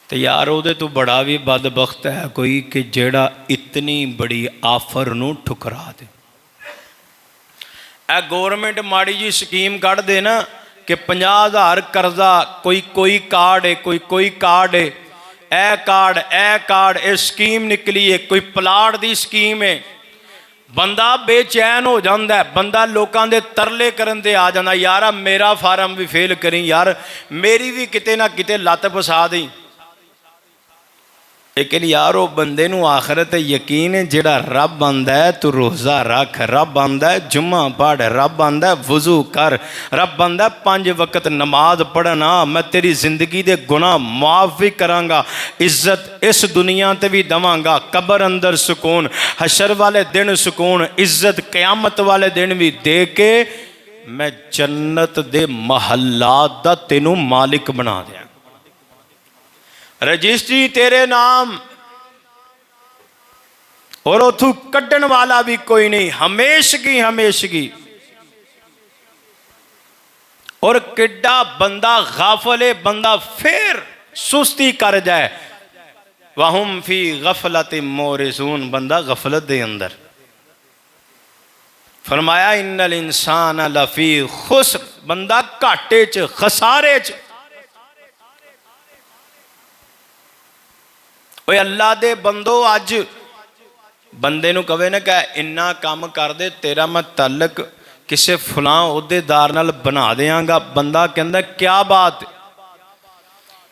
तो यार वो तो बड़ा भी बदबख्त है कोई कि जेड़ा इतनी बड़ी आफर नूं ठुकरा दे। ए गौरमेंट माड़ी जी स्कीम कढ़ दे ना कि 50,000 कर्जा कोई कार्ड है कोई कार्ड है ए कार्ड ये स्कीम निकली है कोई प्लाट दी स्कीम है। बंदा बेचैन हो जाता है। बंदा लोगों के तरले करन दे आ जाता यार मेरा फार्म भी फेल करी यार मेरी भी किते ना किते लत फसा दी। लेकिन यार वो बंदे नूं आखरत यकीन है जेड़ा रब आंदा है तू रोज़ा रख, रब आंदा है जुम्मा पढ़, रब आंदा है वजू कर, रब आंदा है 5 वक्त नमाज पढ़ना मैं तेरी जिंदगी दे गुनाह माफ़ भी करांगा, इज्जत इस दुनिया ते भी दवांगा, कबर अंदर सुकून, हशर वाले दिन सुकून, इज्जत क़यामत वाले दिन भी दे के मैं जन्नत दे महल्लात दा तेनू मालिक बना दिया। रजिस्ट्री तेरे नाम और उथू कड्डण वाला भी कोई नहीं, हमेशगी। और किड्डा बंदा गाफल है, बंदा फिर सुस्ती कर जाए। वहुम फी गफलत मोरिसून, बंदा गफलत दे अंदर। फरमाया इन्नल इंसान लफी खुस्र, बंदा घाटे च खसारे च। अल्लाह दे बंदो अज बंदे नूं कवे ना कह इन्ना काम कर दे तेरा मैं तलक किसी फलां अहुदेदार नाल बना देंगा। बंदा कहंदा क्या बात,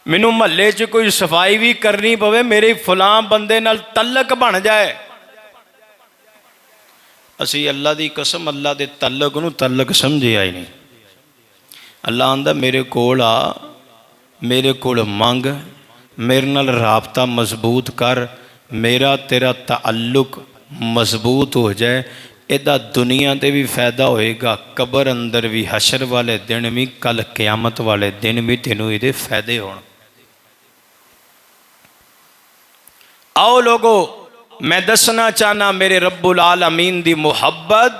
मैनू महल्ले च कोई सफाई भी करनी पवे मेरे फलां बंदे नाल तलक बन जाए। असी अल्लाह दी कसम अल्लाह दे तलक नूं तलक समझिया ही नहीं। अल्लाह आंदा मेरे कोल आ, मेरे कोल मंग, मेरे नाल राबता मजबूत कर, मेरा तेरा ताल्लुक मजबूत हो जाए। इहदा दुनिया ते भी फायदा होएगा, कबर अंदर भी, हशर वाले दिन भी, कल क़यामत वाले दिन भी तेनों इहदे फायदे होण। आओ लोगो मैं दसना चाहना मेरे रब्बुल आलमीन दी मुहब्बत,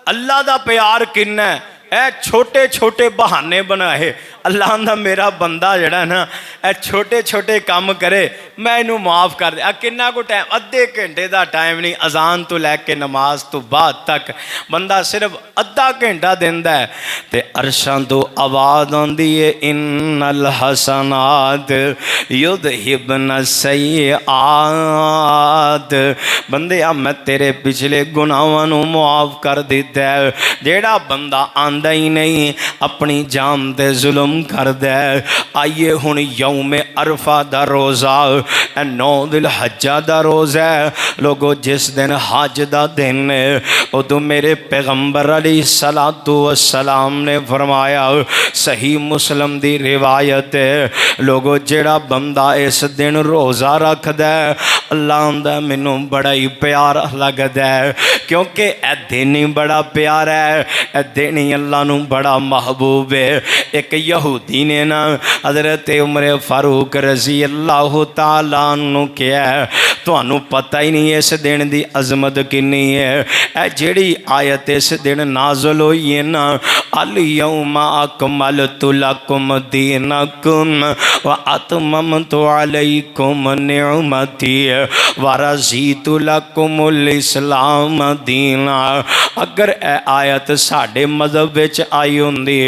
अल्लाह दा प्यार किन्ना है। ए छोटे छोटे बहाने बनाए। अल्लाह दा मेरा बंदा जड़ा ना ए छोटे छोटे काम करे मैं इनू माफ़ कर दे। किन्ना को टाइम, अद्धे घंटे का टाइम नहीं, अजान तो लैके नमाज तो बाद तक बंदा सिर्फ अद्धा घंटा देंदा है ते अरशां तो आवाज़ आती है इन्नल हसनात युज़हिबन सय्यआत। बंदे मैं तेरे पिछले गुनाहां नूं मुआफ़ कर दिता है। जेड़ा बंदा आंदा ही नहीं अपनी जान ते जुल्म कर दे। आइए हुण यौम अरफा दा रोज़ा 9 दिल हज्जा दा रोज़ा है लोगो। जिस दिन हज दा दिन उदों मेरे पैगंबर अलैहिस्सलातु वस्सलाम ने फरमाया, सही मुस्लिम दी रिवायत है लोगो, जेड़ा बंदा इस दिन रोज़ा रखदा अल्लाह आंदा मैनू बड़ा ही प्यारा लगदा है, क्योंकि यह दिन ही बड़ा प्यारा है, यह दिन ही अल्लाह नू बड़ा महबूब है। एक यहूदी ने ना हज़रत उमर फारूक रज़ी अल्लाह तआला अन्हु कहा, तुहानू पता ही नहीं इस दिन की अजमत किन्नी है। यह जिहड़ी आयत इस दिन नाज़िल होई है ना, अल यौमा अकमलतु लकुम दीनकुम व अतममतु अलैकुम निअमती व रज़ीतु लकुमुल इस्लाम दीना। अगर यह आयत साडे मज़हब विच आई हुंदी,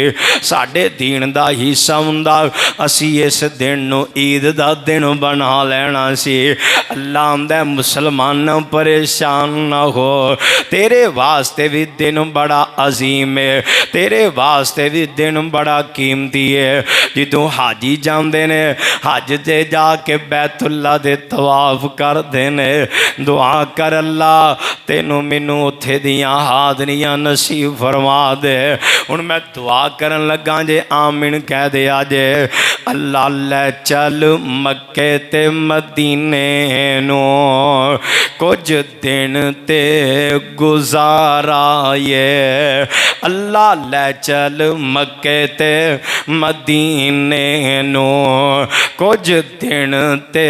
साडे दीन दा हिस्सा हुंदा, असी इस दिन नू ईद दा दिन बना लेना सी। अल्लाह आंदा मुसलमान परेशान ना हो, तेरे वास्ते भी दिन बड़ा अजीम है, तेरे वास्ते भी दिन बड़ा कीमती है। जिदों हाजी जाते ने हज से जाके बैतुल्ला दे तवाफ करते ने, दुआ कर अल्लाह तेनों मैनू उत्थे दियां हाज़रियां नसीब फरमा दे। हुण मैं दुआ करन लगा जे आमीन कह दे जे। अल्लाह ले चल मक्के ते मदीने नू कुछ दिन ते गुजारा ये, अल्लाह ले चल मक्के ते मदीने नू कुछ दिन ते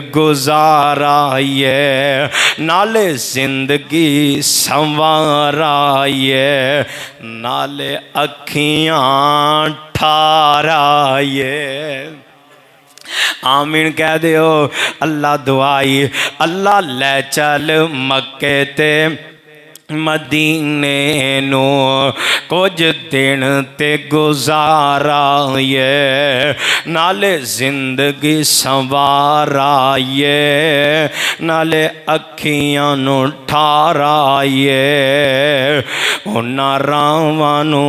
गुजारा ये, नाले जिंदगी संवारा ये, नाले अखियां ठारा ये। आमीन कह दियो। अल्लाह दुआई, अल्लाह ले चल मक्के ते मदीने नू कुछ दिन ते गुजारा ये, नाले जिंदगी संवारा ये, नाले अखियां नू ठारा ये। उन्हां रावां नू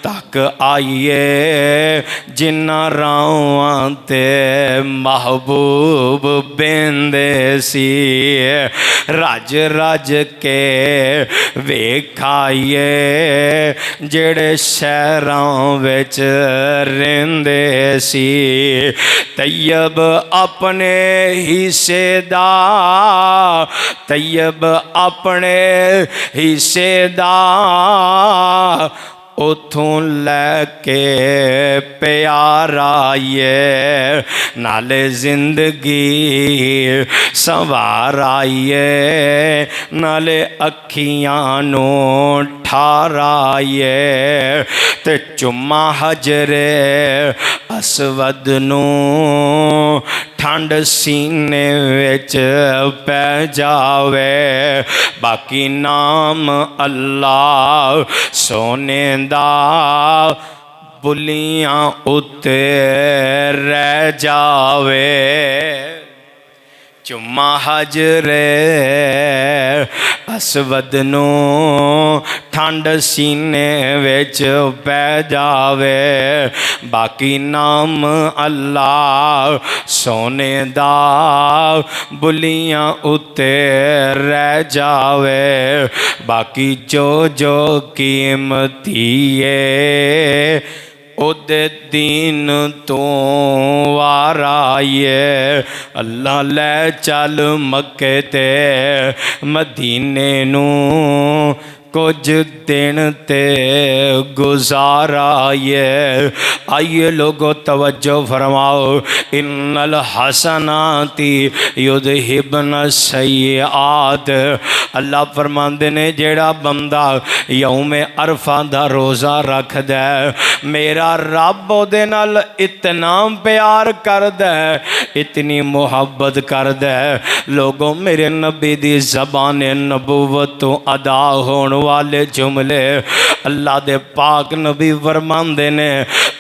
तक आइए जिन्ना रावां ते महबूब बेंदे सी, रज रज के वेखाइए जेड़े शहरां विच रहिंदे सी। तैयब अपने हिस्से दा, तैयब अपने हिस्से दा उथों लैके प्यारा ये, नाले जिंदगी संवारा ये, नाले अखियां नू ठारा ये। ते चुम्मा हजरे असवद नू ठंड सीने विच पै जावे, बाकी नाम अल्लाह सोने दा बुलियां उत्ते रह जावे। चुम्मा हजरे असवद नू ठंड सीने विच पै जावे, बाकी नाम अल्लाह सोने दा बुलियां उत्ते रह जावे। बाकी जो जो कीमती है उदे दीन तो वारा ये। अल्लाह ले चल मक्के ते मदीने नू कुछ दिन ते गुजारा ये। आइए लोगो तवज्जो फरमाओ, इन्नल हसनाती युदहिबन सय्यात। अल्लाह फरमांदे ने जेड़ा बंदा यौम अरफा दा रोज़ा रखदा है, मेरा रब ओदे नाल इतना प्यार करदा है, इतनी मुहब्बत करदा है। लोगों मेरे नबी दी ज़बान नबूवत तो अदा होने वाले जुमले अल्लाह दे पाक नबी फरमांदे ने,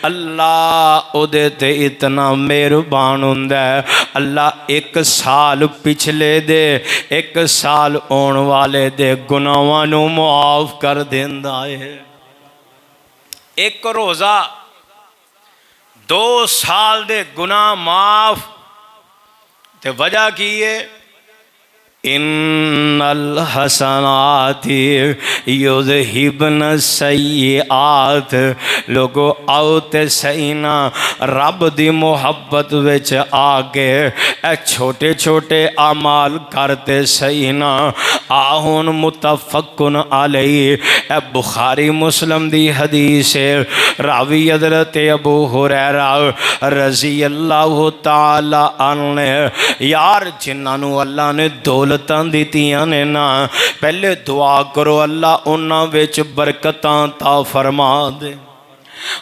अल्लाह ओदे ते इतना मेहरबान हुंदा है, अल्लाह एक साल पिछले दे एक साल आने वाले दे गुनाहां नू मुआफ कर देंदा है। एक रोज़ा 2 साल दे गुनाह माफ। ते वजह की है? इन्नल हसनाति युज़हिबन सय्यिआत। लोगो आओ ते सही ना रब दी मुहब्बत विच आके ए छोटे छोटे अमाल करते सही ना। आ हुन मुतफक्कुन अलैहि, ए बुखारी मुस्लिम दी हदीस है। रावी हज़रत अबू हुरैरा रज़ी अल्लाह तआला अन्हु, यार जिन्होंने अल्लाह ने दौलत दित्तियां ने ना, पहले दुआ करो अल्लाह उन्हां विच बरकतां ता फरमा दे।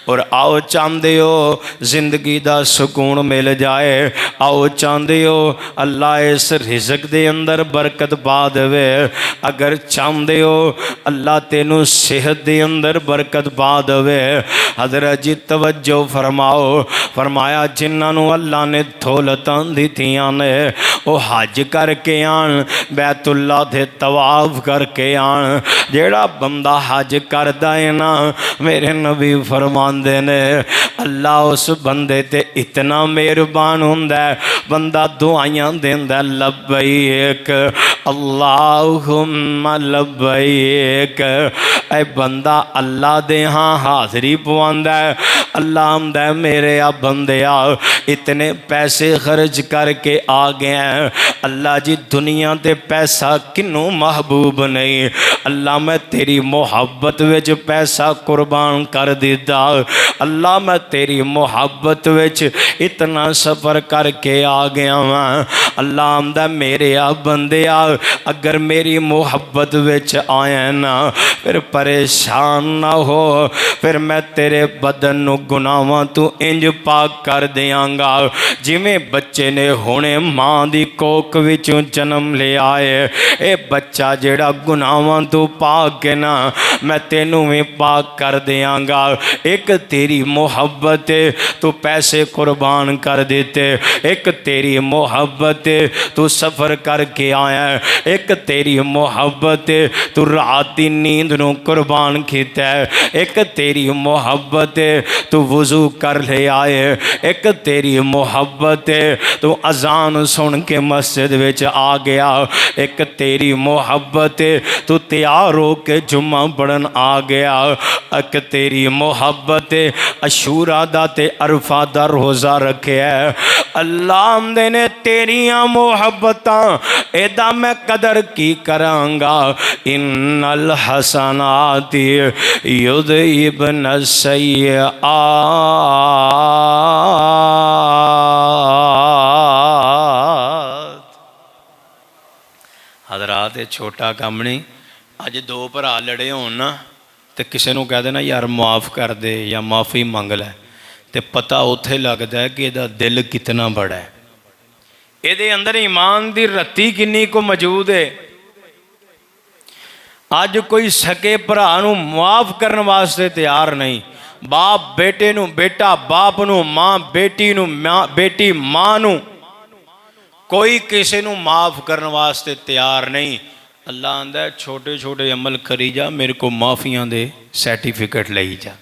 और आओ चाहते हो जिंदगी का सुकून मिल जाए, आओ चाहते हो अल्लाह इस रिज़्क दे अंदर बरकत पा देवे, अगर चाहते हो अल्लाह तेनू सेहत दे अंदर बरकत पा देवे, हज़रत जी तवज्जो फरमाओ। फरमाया जिन्होंने अल्लाह ने दौलतां दित्तियां ने वो हज करके आन, बैतुल्ला दे तवाफ करके आन। जेड़ा बंदा हज करदा है ना, मेरे नबी फरमांदे ने अल्लाह उस बंदे ते इतना मेहरबान हुंदा है, बंदा दुआइयां देंदा लब्बैक अल्लाहुम्मा लब्बैक। ऐ बंदा अल्लाह दे हाँ हाज़री पवांदा है। अल्लाह आंदा है मेरे आ बंदिया इतने पैसे खर्च करके आ गए हैं, अल्लाह जी दुनिया ते पैसा किनू महबूब नहीं, अल्लाह मैं तेरी मुहब्बत विच पैसा कुर्बान कर दिता, अल्लाह मैं तेरी मुहब्बत विच इतना सफ़र करके आ गया वहाँ। अल्लाह आंदा मेरे आ बंदिया अगर मेरी मुहब्बत विच आया ना फिर परेशान ना हो, फिर मैं तेरे बदन नू गुनाहां तू इंज पाक कर देंगा जिमें बच्चे ने हुणे माँ दी कोख विचों जन्म ले आए। ए बच्चा जेड़ा गुनाहां तू पाक के ना मैं तेनू भी पाक कर देंगा। एक तेरी मोहब्बत तू पैसे कुर्बान कर देते, एक तेरी मोहब्बत तू सफ़र करके आया, एक तेरी मोहब्बत तू रात की नींद नू कुर्बान किया, एक तेरी मोहब्बत तू वज़ू कर ले आए, एक तेरी मोहब्बत तू अजान सुन के मस्जिद विच आ गया, एक तेरी मोहब्बत तू तैयार हो के जुम्मा पढ़न आ गया, एक तेरी मोहब्बत अशूरा दा ते अरफा दा रोज़ा रखे है। अल्लाह आंदे ने तेरियां मोहब्बतां एदा मैं कदर की करांगा। इन्नल हसनाति युज़हिबन सय्यिआत। हज़रात ये छोटा काम नहीं, अज 2 भरा लड़े होन ना तो किसी को कह देना यार माफ़ कर दे या माफ़ी मंग लै, तो पता उत्थे लगता है कि यदा दिल कितना बड़ा है, ये अंदर ईमान की रत्ती किन्नी को मौजूद है। अज कोई सके भरा नू माफ़ करने वास्ते तैयार नहीं, बाप बेटे नू, बेटा बाप नू, माँ बेटी नू, बेटी माँ नू, कोई किसी नू माफ़ करने वास्ते तैयार नहीं। अल्लाह आंदा छोटे छोटे अमल करी जा, मेरे को माफ़ियां दे सर्टिफिकेट लई जा,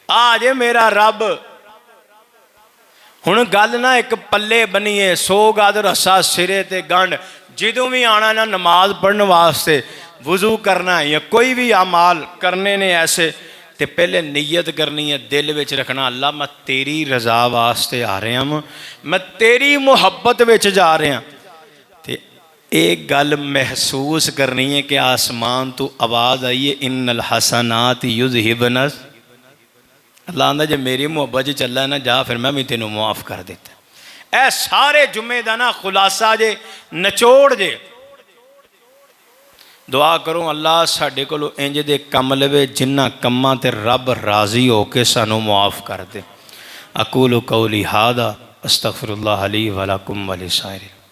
आ जे मेरा रब। हुण गल ना एक पल्ले बनीए 100 गज रस्सा सिरे ते गंढ, जदों भी आना ना नमाज पढ़ने वास्ते वज़ू करना है या कोई भी अमाल करने ने ऐसे, तो पहले नीयत करनी है, दिल विच रखना अल्लाह मैं तेरी रज़ा वास्ते आ रहा हूँ, मैं तेरी मुहब्बत विच जा रहा। तो एक गल महसूस करनी है कि आसमान तो आवाज़ आई है इन्नल हसनात युज़हिबन। अल्लाह आंदा जे मेरी मुहब्बत चला ना जा फिर मैं भी तेनों माफ़ कर देता। ए सारे जुम्मे का ना खुलासा जे, नचोड़ जे। दुआ करो अल्लाह साडे कोलों इंज दे कम लवे जिन्हां कम्मां ते रब राज़ी हो के सानू माफ़ कर दे। अकूलु कौली हादा अस्तगफिरुल्लाह ली व लकुम व लिसाइरिल।